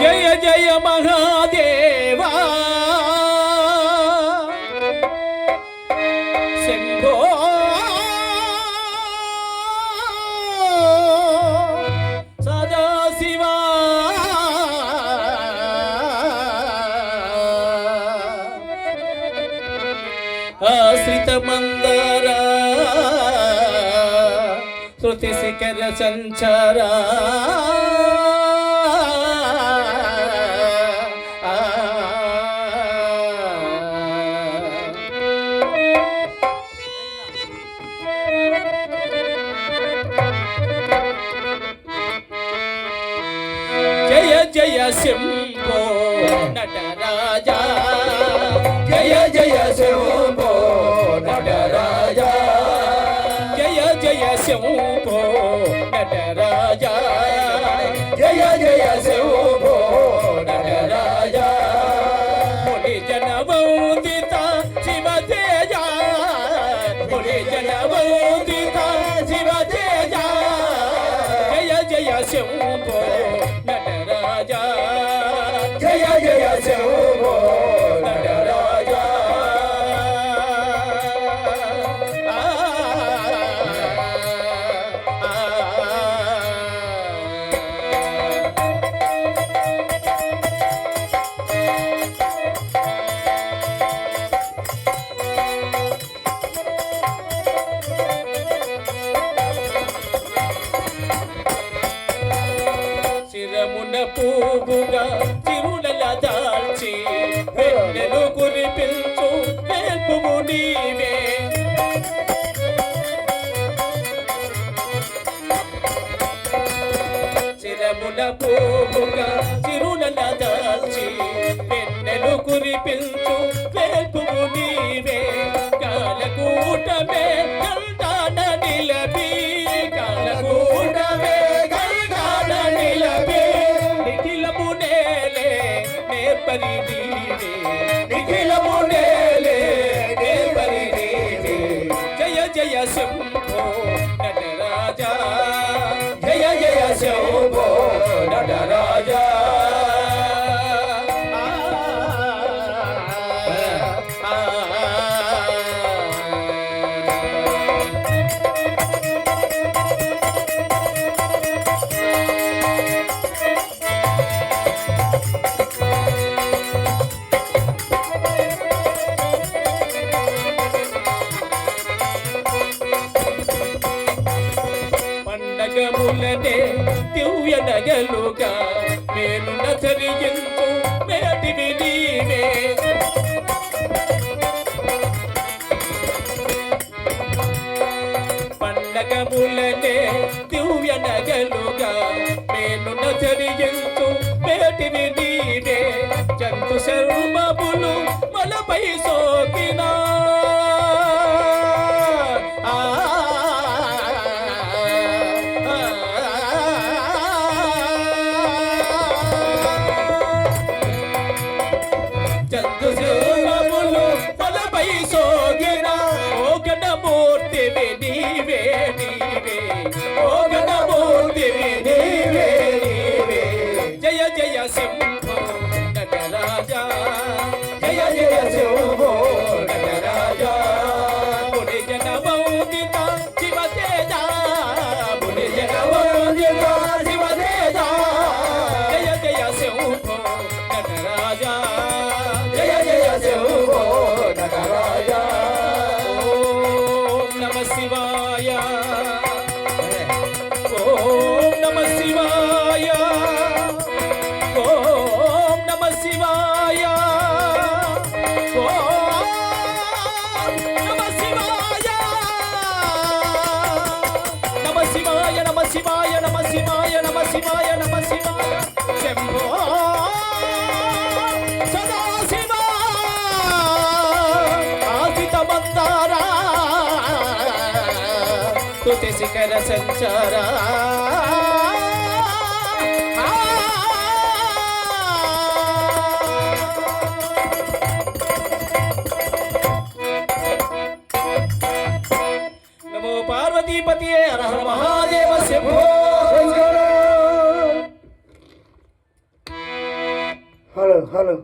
జయ జయ మహాదేవా శంభో సదాశివా ఆశ్రిత మందరా శృతి శిఖర సంచారా జయ జయ శంభో నటరాజా జయ జయ శంభో నటరాజా జయ జయ శంభో నటరాజా జయ జయ శంభో నటరాజా ముని జన వందిత శివ తేజ ముని జన వందిత శివ తేజ జయ జయ శంభో నటరాజా జయ జయ శంభో నటరాజా శిరమున పూగుగా చిరునల దాల్చి వెన్నెలు కురిపించు వేల్పుము నీవే శిరమున పూగుగా చిరునల దాల్చి వెన్నెలు కురిపించు వేల్పుము నీవే కాలకూటమే గంటాన నిలబి కాలకూటమే గంటాన నిలబి నిఖిలము నేలే నేర్పరి నీవే నిఖిలము నేలే నేర్పరి నీవే జయ జయ శంభో నటరాజా జయ జయ శంభో నటరాజా పండగములనే దివ్య నగలుగా నేను నచరించు మేటివి నీవే పండగములనే దివ్య నగలుగా నేను నచరించు మేటివి నీవే జంతు శర్మములు మనపై సోకినా చంద్రశూలములు తలపై సోగిన ఓ గణమూర్తివి నీవే నీవే ఓ గణమూర్తివి నీవే నీవే జయ జయ శంభో నటరాజా జయ జయ శంభో నటరాజా ముని జన వందిత శివ తేజ ముని జన వందిత శివ తేజ జయ జయ శంభో నటరాజా జయ జయ శంభో నటరాజా ఓం నమ శివాయ ఓం నమ శివాయ ఓం నమ శివాయ ఓం నమ శివాయ నమ శివాయ నమ శివాయ నమ శివాయ నమ శివాయ నమ శివాయ శంభో సదాశివా ఆశ్రిత మందారా స్తుతి శిఖర సంచారా పార్వతీపతియే హర హర మహాదేవ శంభో. Hello hello